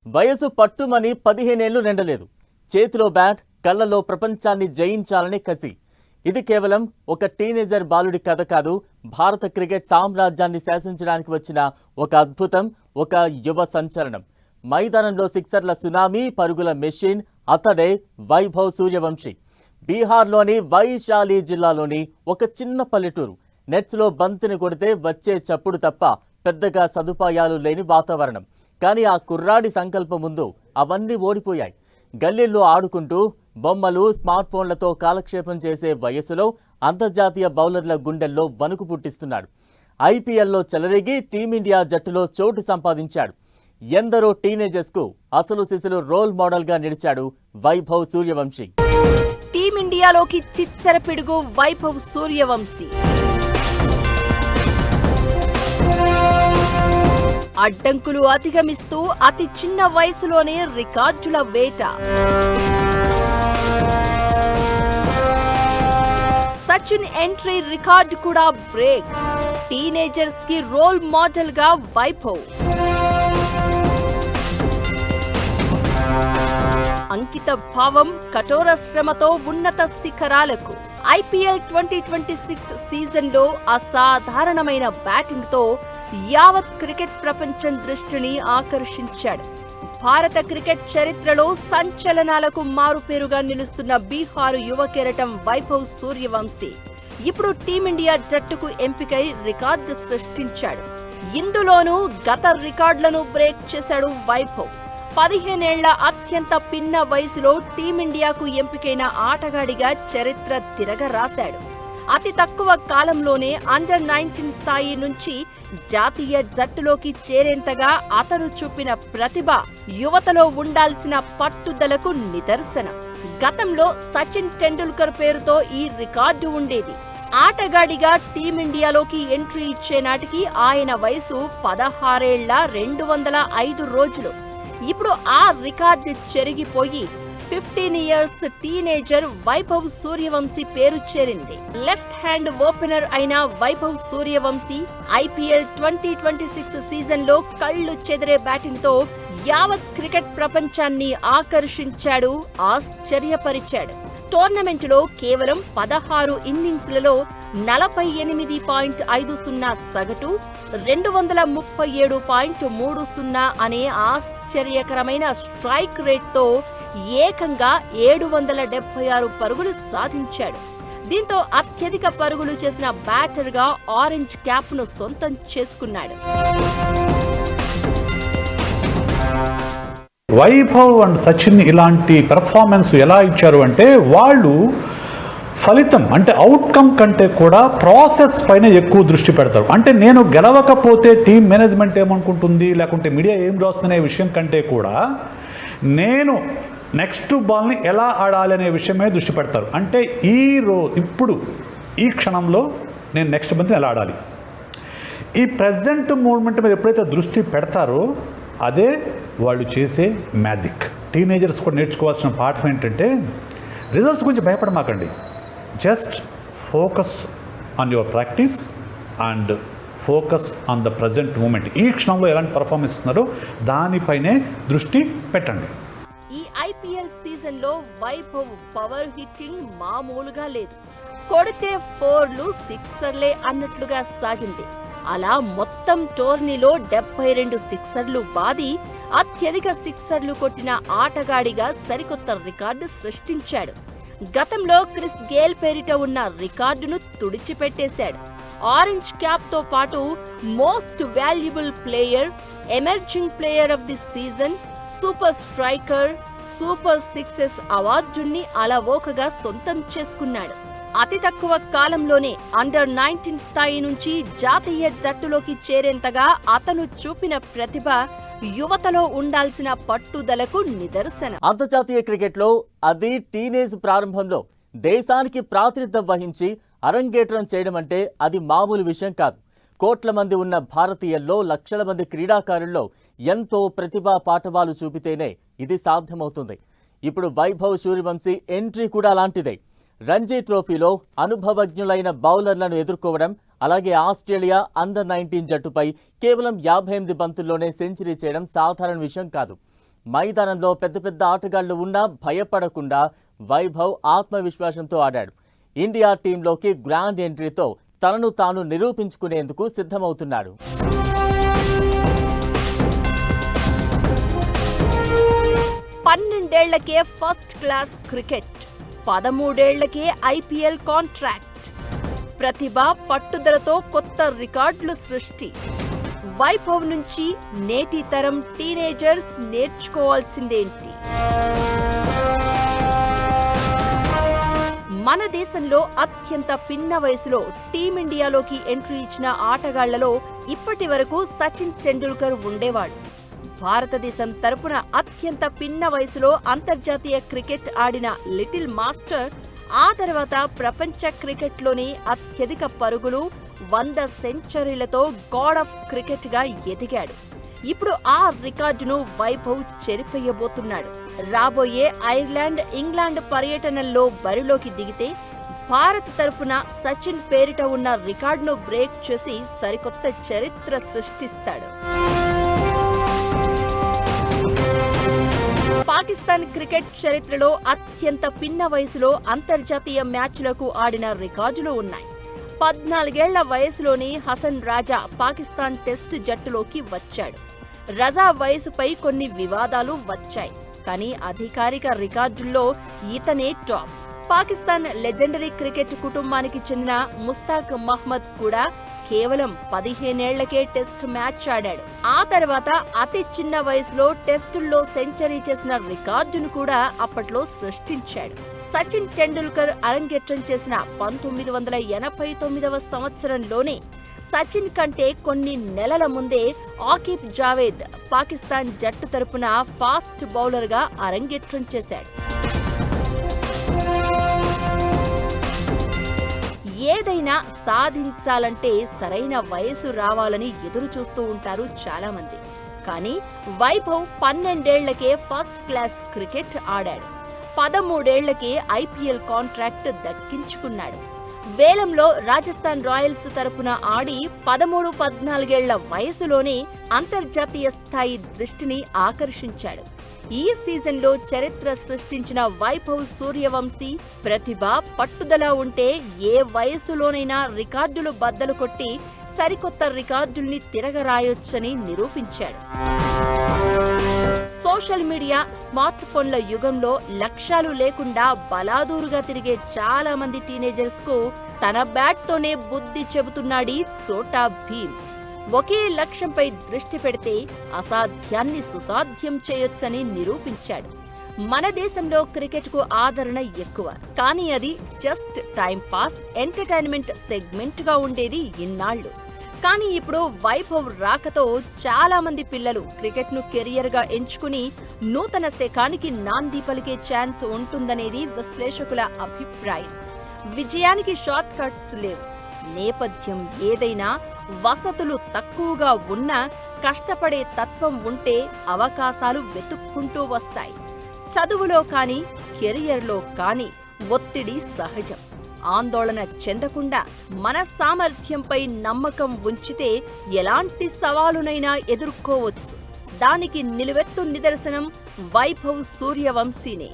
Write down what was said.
వయసు పట్టుమని 15 ఏళ్లు నిండలేదు. చేతిలో బ్యాట్, కళ్ళలో ప్రపంచాన్ని జయించాలని కసి. ఇది కేవలం ఒక టీనేజర్ బాలుడి కథ కాదు. భారత క్రికెట్ సామ్రాజ్యాన్ని శాసించడానికి వచ్చిన ఒక అద్భుతం, ఒక యువ సంచలనం. మైదానంలో సిక్సర్ల సునామీ, పరుగుల మెషిన్ అతడే వైభవ్ సూర్యవంశీ. బీహార్లోని వైశాలి జిల్లాలోని ఒక చిన్న పల్లెటూరు. నెట్స్లో బంతిని కొడితే వచ్చే చప్పుడు తప్ప పెద్దగా సదుపాయాలు లేని వాతావరణం. కానీ ఆ కుర్రాడి సంకల్పం ముందు అవన్నీ ఓడిపోయాయి. గల్లీల్లో ఆడుకుంటూ బొమ్మలు, స్మార్ట్ ఫోన్లతో కాలక్షేపం చేసే వయసులో అంతర్జాతీయ బౌలర్ల గుండెల్లో వణుకు పుట్టిస్తున్నాడు. ఐపీఎల్లో చెలరేగి టీమిండియా జట్టులో చోటు సంపాదించాడు. ఎందరో టీనేజర్స్కు అసలు సిసలు రోల్ మోడల్గా నిలిచాడు వైభవ్ సూర్యవంశీ. టీమిండియాలోకి చిచ్చర పిడుగు వైభవ్ సూర్యవంశీ. అడ్డంకులు అధిగమిస్తూ అతి చిన్న వయసులోనే రికార్డుల వేట. సచిన్ ఎంట్రీ రికార్డు కూడా బ్రేక్. టీనేజర్స్ కి రోల్ మోడల్ గా వైభవ్. అంకిత భావం, కఠోర శ్రమతో ఉన్నత శిఖరాలకు. ఐపీఎల్ 2026 సీజన్ లో అసాధారణమైన బ్యాటింగ్ తో యావత్ క్రికెట్ ప్రపంచం దృష్టిని ఆకర్షించాడు. భారత క్రికెట్ చరిత్రలో సంచలనాలకు మారుపేరుగా నిలుస్తున్న బీహార్ యువ కెరటం వైభవ్ సూర్యవంశీ ఇప్పుడు టీమిండియా జట్టుకు ఎంపికై రికార్డు సృష్టించాడు. ఇందులోనూ గత రికార్డులను బ్రేక్ చేశాడు వైభవ్. 15 ఏళ్ల అత్యంత పిన్న వయసులో టీమిండియాకు ఎంపికైన ఆటగాడిగా చరిత్ర తిరగరాశాడు. అతి తక్కువ కాలంలోనే అండర్-19 స్థాయి నుంచి జాతీయ జట్టులోకి చేరేంతగా అతను చూపిన ప్రతిభ యువతలో ఉండాల్సిన పట్టుదలకు నిదర్శనం. గతంలో సచిన్ టెండూల్కర్ పేరుతో ఈ రికార్డు ఉండేది. ఆటగాడిగా టీమిండియాలోకి ఎంట్రీ ఇచ్చే నాటికి ఆయన వయసు 16 ఏళ్ల 205 రోజులు. ఇప్పుడు ఆ రికార్డు చెరిగిపోయి 15 ఇయర్స్ టీనేజర్ వైభవ్ సూర్యవంశీ పేరు చేరింది. లెఫ్ట్ హ్యాండ్ ఓపెనర్ అయిన వైభవ్ సూర్యవంశీ ఐపీఎల్ 2026 సీజన్ లో కళ్లు చెదిరే బ్యాటింగ్ తో యావత్ క్రికెట్ ప్రపంచాన్ని ఆకర్షించాడు, ఆశ్చర్యపరిచాడు. టోర్నమెంట్ లో కేవలం 16 ఇన్నింగ్స్లలో 48.50 సగటు, 237.30 అనే ఆశ్చర్యకరమైన స్ట్రైక్ రేట్ తో ఏకంగా 776 పరుగులు సాధించాడు. దీంతో అత్యధిక పరుగులు చేసిన బ్యాటర్ గా ఆరెంజ్ క్యాప్ ను సొంతం చేసుకున్నాడు. వైభవ్ అండ్ సచిన్ ఇలాంటి పెర్ఫార్మెన్స్ ఎలా ఇచ్చారు అంటే, వాళ్ళు ఫలితం అంటే అవుట్కమ్ కంటే కూడా ప్రాసెస్ పైన ఎక్కువ దృష్టి పెడతారు. అంటే నేను గెలవకపోతే టీం మేనేజ్మెంట్ ఏమనుకుంటుంది, లేకుంటే మీడియా ఏం రాస్తుందనే విషయం కంటే కూడా నేను నెక్స్ట్ బాల్ని ఎలా ఆడాలి అనే విషయమే దృష్టి పెడతారు. అంటే ఇప్పుడు ఈ క్షణంలో నేను నెక్స్ట్ బంతిని ఎలా ఆడాలి, ఈ ప్రజెంట్ మూమెంట్ మీద ఎప్పుడైతే దృష్టి పెడతారో అదే వాళ్ళు చేసే మ్యాజిక్. టీనేజర్స్ కూడా నేర్చుకోవాల్సిన పాఠం ఏంటంటే, రిజల్ట్స్ గురించి భయపడమాకండి. Just focus on your practice and focus on the present moment. ఈ క్షణంలో ఎలాంటి పర్ఫార్మెన్స్ ఇస్తున్నారో దానిపైనే దృష్టి పెట్టండి. ఈ ఐపీఎల్ సీజన్ లో వైభవ్ పవర్ హిట్టింగ్ మామూలుగా లేదు. కొడితే 4లు, సిక్సర్లే అన్నట్లుగా సాగింది. అలా మొత్తం టోర్నీలో 72 సిక్సర్లు బాది అత్యధిక సిక్సర్లు కొట్టిన ఆటగాడిగా సరికొత్త రికార్డు సృష్టించాడు. గతంలో క్రిస్ గేల్ పేరిట ఉన్న రికార్డును తుడిచిపెట్టేశాడు. ఆరెంజ్ క్యాప్ తో పాటు most valuable player, emerging player of the season, super striker, super sixes అవార్డుని అలవోకగా సొంతం చేసుకున్నాడు. అతి తక్కువ కాలంలోనే అండర్-19 స్థాయి నుంచి జాతీయ జట్టులోకి చేరేంతగా అతను చూపిన ప్రతిభ యువతలో ఉండాల్సిన పట్టుదలకు నిదర్శనం. అంతర్జాతీయ క్రికెట్లో అది టీనేజ్ ప్రారంభంలో దేశానికి ప్రాతినిధ్యం వహించి అరంగేట్రం చేయడం అంటే అది మామూలు విషయం కాదు. కోట్ల మంది ఉన్న భారతీయుల్లో లక్షల మంది క్రీడాకారుల్లో ఎంతో ప్రతిభా పాఠవాలు చూపితేనే ఇది సాధ్యమవుతుంది. ఇప్పుడు వైభవ్ సూర్యవంశీ ఎంట్రీ కూడా అలాంటిదే. రంజీ ట్రోఫీలో అనుభవజ్ఞులైన బౌలర్లను ఎదుర్కోవడం, అలాగే ఆస్ట్రేలియా అండర్-19 జట్టుపై కేవలం 58 బంతుల్లోనే సెంచరీ చేయడం సాధారణ విషయం కాదు. మైదానంలో పెద్ద పెద్ద ఆటగాళ్లు ఉన్నా భయపడకుండా వైభవ్ ఆత్మవిశ్వాసంతో ఆడాడు. ఇండియా టీంలోకి గ్రాండ్ ఎంట్రీతో తనను తాను నిరూపించుకునేందుకు సిద్ధమవుతున్నాడు. పన్నెండేళ్లకే ఫస్ట్ క్లాస్ క్రికెట్, 13 ఏళ్లకే IPL కాంట్రాక్ట్, ప్రతిభ పట్టుదలతో కొత్త రికార్డులు సృష్టి. వైభవ్ నుంచి నేటి తరం టీనేజర్స్ నేర్చుకోవాల్సిందేంటి? మన దేశంలో అత్యంత పిన్న వయసులో టీమిండియాలోకి ఎంట్రీ ఇచ్చిన ఆటగాళ్లలో ఇప్పటి వరకు సచిన్ టెండూల్కర్ ఉండేవాడు. భారతదేశం తరపున అత్యంత పిన్న వయసులో అంతర్జాతీయ క్రికెట్ ఆడిన లిటిల్ మాస్టర్ ఆ తర్వాత ప్రపంచ క్రికెట్లోని అత్యధిక పరుగులు 100 సెంచరీలతో గాడ్ ఆఫ్ క్రికెట్ గా ఎదిగాడు. ఇప్పుడు ఆ రికార్డును వైభవ్ చెరిపేయబోతున్నాడు. రాబోయే ఐర్లాండ్, ఇంగ్లాండ్ పర్యటనల్లో బరిలోకి దిగితే భారత్ తరపున సచిన్ పేరిట ఉన్న రికార్డును బ్రేక్ చేసి సరికొత్త చరిత్ర సృష్టిస్తాడు. పాకిస్తాన్ క్రికెట్ చరిత్రలో అత్యంత పిన్న వయసులో అంతర్జాతీయ మ్యాచ్లకు ఆడిన రికార్డులు ఉన్నాయి. 14 ఏళ్ల వయసులోనే హసన్ రాజా పాకిస్తాన్ టెస్ట్ జట్టులోకి వచ్చాడు. రజా వయసుపై కొన్ని వివాదాలు వచ్చాయి, కానీ అధికారిక రికార్డుల్లో ఇతనే టాప్. పాకిస్తాన్ లెజెండరీ క్రికెట్ కుటుంబానికి చెందిన ముస్తాక్ మహ్మద్ కూడా కేవలం 15 ఏళ్లకే టెస్ట్ మ్యాచ్ ఆడాడు. ఆ తర్వాత అతి చిన్న వయసులో టెస్టుల్లో సెంచరీ చేసిన రికార్డును కూడా అప్పట్లో సృష్టించాడు. సచిన్ టెండూల్కర్ అరంగేట్రం చేసిన 1989వ సంవత్సరంలోనే సచిన్ కంటే కొన్ని నెలల ముందే ఆకిబ్ జావేద్ పాకిస్తాన్ జట్టు తరపున ఫాస్ట్ బౌలర్గా అరంగేట్రం చేశాడు. ఏదైనా సాధించాలంటే సరైన వయసు రావాలని ఎదురు చూస్తూ ఉంటారు చాలా మంది. కానీ వైభవ్ 12 ఏళ్లకే ఫస్ట్ క్లాస్ క్రికెట్ ఆడాడు. 13 ఏళ్లకే IPL కాంట్రాక్ట్ దక్కించుకున్నాడు. వేలంలో రాజస్థాన్ రాయల్స్ తరపున ఆడి 13-14 ఏళ్ల వయసులోనే అంతర్జాతీయ స్థాయి దృష్టిని ఆకర్షించాడు. ఈ సీజన్లో చరిత్ర సృష్టించిన వైభవ్ సూర్యవంశీ ప్రతిభ, పట్టుదల ఉంటే ఏ వయసులోనైనా రికార్డులు బద్దలు కొట్టి సరికొత్త రికార్డుల్ని తిరగరాయొచ్చని నిరూపించాడు. సోషల్ మీడియా, స్మార్ట్ ఫోన్ల యుగంలో లక్ష్యాలు లేకుండా బలాదూరుగా తిరిగే చాలా మంది టీనేజర్స్ కు తన బ్యాట్ తోనే బుద్ధి చెబుతున్నాడీ చోటా భీమ్. ఒకే లక్ష్యంపై దృష్టి పెడితే అసాధ్యాన్ని సుసాధ్యం చేయొచ్చని నిరూపించాడు. మన దేశంలో క్రికెట్ కు ఆదరణ ఎక్కువ, కానీ అది just time pass, entertainment segment గా ఉండేది ఇన్నాళ్లు. కానీ ఇప్పుడు వైభవ్ రాకతో చాలా మంది పిల్లలు క్రికెట్ ను కెరియర్ గా ఎంచుకుని నూతన శకానికి నాంది పలికే ఛాన్స్ ఉంటుందనేది విశ్లేషకుల అభిప్రాయం. విజయానికి షార్ట్ కట్స్ లేవు. నేపథ్యం ఏదైనా, వసతులు తక్కువగా ఉన్నా కష్టపడే తత్వం ఉంటే అవకాశాలు వెతుక్కుంటూ వస్తాయి. చదువులో కానీ కెరియర్లో కానీ ఒత్తిడి సహజం. ఆందోళన చెందకుండా మన సామర్థ్యంపై నమ్మకం ఉంచితే ఎలాంటి సవాలునైనా ఎదుర్కోవచ్చు. దానికి నిలువెత్తు నిదర్శనం వైభవ్ సూర్యవంశీనే.